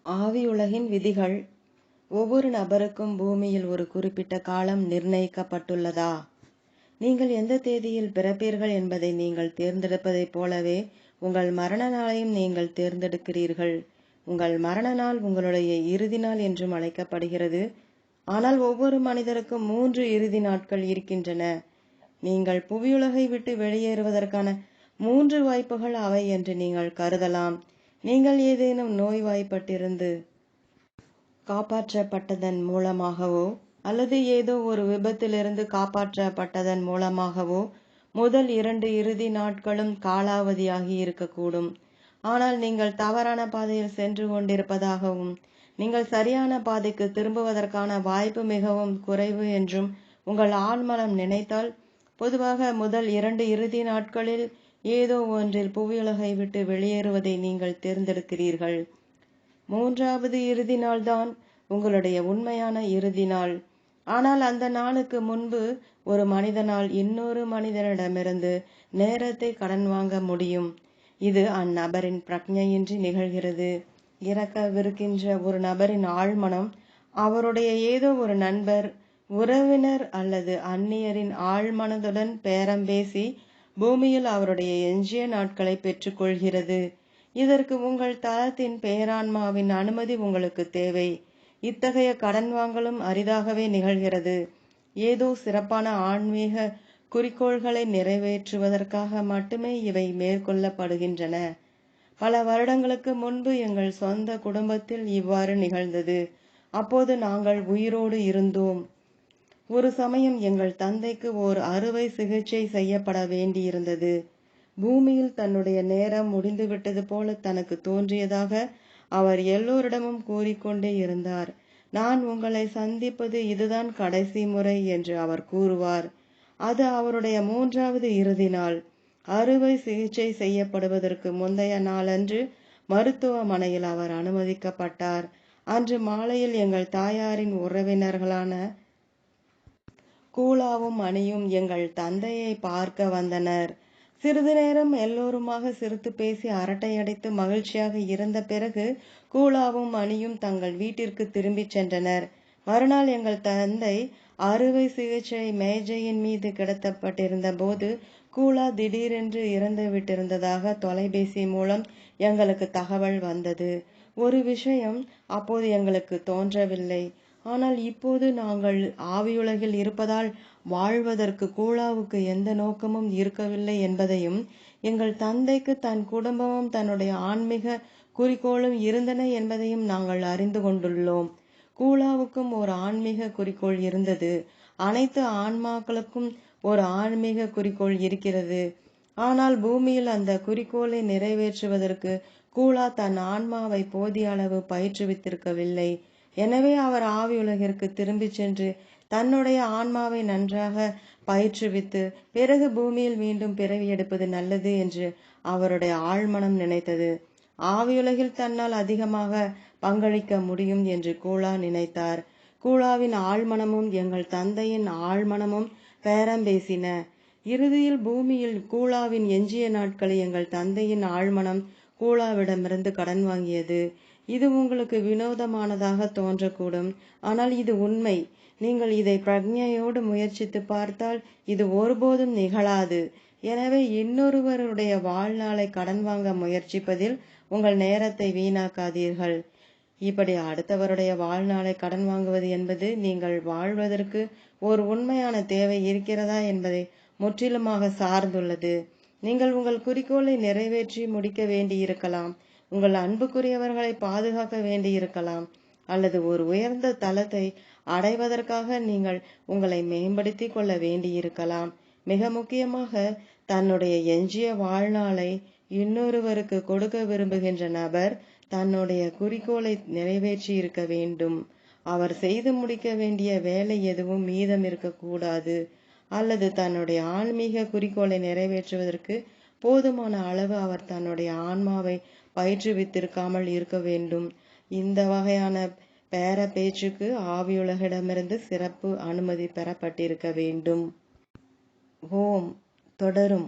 ஆவியுலகின் விதிகள். ஒவ்வொரு நபருக்கும் பூமியில் ஒரு குறிப்பிட்ட காலம் நிர்ணயிக்கப்பட்டுள்ளதா? நீங்கள் எந்த தேதியில் பிறப்பீர்கள் என்பதை நீங்கள் தேர்ந்தெடுப்பதைப் போலவே உங்கள் மரண நாளையும் நீங்கள் தேர்ந்தெடுக்கிறீர்கள். உங்கள் மரண நாள் உங்களுடைய இறுதி நாள் என்றும் அழைக்கப்படுகிறது. ஆனால் ஒவ்வொரு மனிதருக்கும் 3 இறுதி நாட்கள் இருக்கின்றன. நீங்கள் புவியுலகை விட்டு வெளியேறுவதற்கான 3 வாய்ப்புகள் அவை என்று நீங்கள் கருதலாம். நீங்கள் ஏதேனும் நோய்வாய்ப்பட்டிருந்து காப்பாற்றப்பட்டதன் மூலமாகவோ அல்லது ஏதோ ஒரு விபத்திலிருந்து காப்பாற்றப்பட்டதன் மூலமாகவோ முதல் 2 இறுதி நாட்களும் காலாவதியாகி இருக்கக்கூடும். ஆனால் நீங்கள் தவறான பாதையில் சென்று கொண்டிருப்பதாகவும் நீங்கள் சரியான பாதைக்கு திரும்புவதற்கான வாய்ப்பு மிகவும் குறைவு என்றும் உங்கள் ஆழ்மனம் நினைத்தால், பொதுவாக முதல் 2 இறுதி நாட்களில் ஏதோ ஒன்றில் புவியுலகை விட்டு வெளியேறுவதை நீங்கள் தேர்ந்தெடுக்கிறீர்கள். 3வது இறுதி நாள்தான் உங்களுடைய உண்மையான இறுதி நாள். ஆனால் அந்த நாளுக்கு முன்பு ஒரு மனிதனால் இன்னொரு மனிதனிடமிருந்து நேரத்தை கடன் வாங்க முடியும். இது அந்நபரின் பிரக்ஞையின்றி நிகழ்கிறது. இறக்கவிருக்கின்ற ஒரு நபரின் ஆழ்மனம் அவருடைய ஏதோ ஒரு நண்பர், உறவினர் அல்லது அந்நியரின் ஆழ்மனதுடன் பேரம் பேசி பூமியில் அவருடைய எஞ்சிய நாட்களை பெற்றுக்கொள்கிறது. இதற்கு உங்கள் தளத்தின் பேரான்மாவின் அனுமதி உங்களுக்கு தேவை. இத்தகைய கடன் வாங்கலும் அரிதாகவே நிகழ்கிறது. ஏதோ சிறப்பான ஆன்மீக குறிக்கோள்களை நிறைவேற்றுவதற்காக மட்டுமே இவை மேற்கொள்ளப்படுகின்றன. பல வருடங்களுக்கு முன்பு எங்கள் சொந்த குடும்பத்தில் இவ்வாறு நிகழ்ந்தது. அப்போது நாங்கள் உயிரோடு இருந்தோம். ஒரு சமயம் எங்கள் தந்தைக்கு ஓர் அறுவை சிகிச்சை செய்யப்பட வேண்டியிருந்தது. பூமியில் தன்னுடைய நேரம் முடிந்துவிட்டது போல தனக்கு தோன்றியதாக அவர் எல்லோரிடமும் கூறிக்கொண்டே இருந்தார். நான் உங்களை சந்திப்பது இதுதான் கடைசி முறை என்று அவர் கூறுவார். அது அவருடைய 3வது இறுதி நாள். அறுவை சிகிச்சை செய்யப்படுவதற்கு முந்தைய நாளன்று மருத்துவமனையில் அவர் அனுமதிக்கப்பட்டார். அன்று மாலையில் எங்கள் தாயாரின் உறவினர்களான கூலாவும் மணியும் எங்கள் தந்தையை பார்க்க வந்தனர். சிறிது நேரம் எல்லோருமாக சிரித்து பேசி அரட்டையடித்து மகிழ்ச்சியாக இருந்த பிறகு கூலாவும் மணியும் தங்கள் வீட்டிற்கு திரும்பிச் சென்றனர். மறுநாள் எங்கள் தந்தை அறுவை சிகிச்சை மேஜையின் மீது கிடத்தப்பட்டிருந்த போது கூலா திடீரென்று இறந்து விட்டிருந்ததாக தொலைபேசி மூலம் எங்களுக்கு தகவல் வந்தது. ஒரு விஷயம் அப்போது எங்களுக்கு தோன்றவில்லை. ஆனால் இப்போது நாங்கள் ஆவியுலகில் இருப்பதால் வாழ்வதற்கு கூலாவுக்கு எந்த நோக்கமும் இருக்கவில்லை என்பதையும், எங்கள் தந்தைக்கு தன் குடும்பமும் தன்னுடைய ஆன்மீக குறிக்கோளும் இருந்தன என்பதையும் நாங்கள் அறிந்து கொண்டுள்ளோம். கூலாவுக்கும் ஒரு ஆன்மீக குறிக்கோள் இருந்தது. அனைத்து ஆன்மாக்களுக்கும் ஒரு ஆன்மீக குறிக்கோள் இருக்கிறது. ஆனால் பூமியில் அந்த குறிக்கோளை நிறைவேற்றுவதற்கு கூலா தன் ஆன்மாவை போதிய அளவு பயிற்றுவித்திருக்கவில்லை. எனவே அவர் ஆவியுலகிற்கு திரும்பி சென்று தன்னுடைய ஆன்மாவை நன்றாக பயிற்றுவித்து பிறகு பூமியில் மீண்டும் பிறவி எடுப்பது நல்லது என்று அவருடைய ஆழ்மனம் நினைத்தது. ஆவியுலகில் தன்னால் அதிகமாக பங்களிக்க முடியும் என்று கூலா நினைத்தார். கூலாவின் ஆழ்மனமும் எங்கள் தந்தையின் ஆழ்மனமும் பேரம் பேசின. இறுதியில் பூமியில் கூலாவின் எஞ்சிய நாட்களை எங்கள் தந்தையின் ஆழ்மனம் கூலாவிடமிருந்து கடன் வாங்கியது. இது உங்களுக்கு வினோதமானதாக தோன்றக்கூடும், ஆனால் இது உண்மை. நீங்கள் இதை பிரக்ஞையோடு முயற்சித்து பார்த்தால் இது ஒருபோதும் நிகழாது. எனவே இன்னொருவருடைய வாழ்நாளை கடன் வாங்க முயற்சிப்பதில் உங்கள் நேரத்தை வீணாக்காதீர்கள். இப்படி அடுத்தவருடைய வாழ்நாளை கடன் வாங்குவது என்பது நீங்கள் வாழ்வதற்கு ஒரு உண்மையான தேவை இருக்கிறதா என்பதை முற்றிலுமாக சார்ந்துள்ளது. நீங்கள் உங்கள் குறிக்கோளை நிறைவேற்றி முடிக்க வேண்டியிருக்கலாம், உங்கள் அன்புக்குரியவர்களை பாதுகாக்க வேண்டியிருக்கலாம், அல்லது ஒரு உயர்ந்த தளத்தை அடைவதற்காக நீங்கள் உங்களை மேம்படுத்திக் கொள்ள வேண்டியிருக்கலாம். மிக முக்கியமாக தன்னுடைய எஞ்சிய வாழ்நாளை இன்னொருவருக்கு கொடுக்க விரும்புகின்ற நபர் தன்னுடைய குறிக்கோளை நிறைவேற்றி இருக்க வேண்டும். அவர் செய்து முடிக்க வேண்டிய வேலை எதுவும் மீதம் இருக்கக்கூடாது. அல்லது தன்னுடைய ஆன்மீக குறிக்கோளை நிறைவேற்றுவதற்கு போதுமான அளவு அவர் தன்னுடைய ஆன்மாவை பயிற்றுவித்திருக்காமல் இருக்க வேண்டும். இந்த வகையான பேர பேச்சுக்கு ஆவியுலகிடமிருந்து சிறப்பு அனுமதி பெறப்பட்டிருக்க வேண்டும். ஓம் தொடரும்.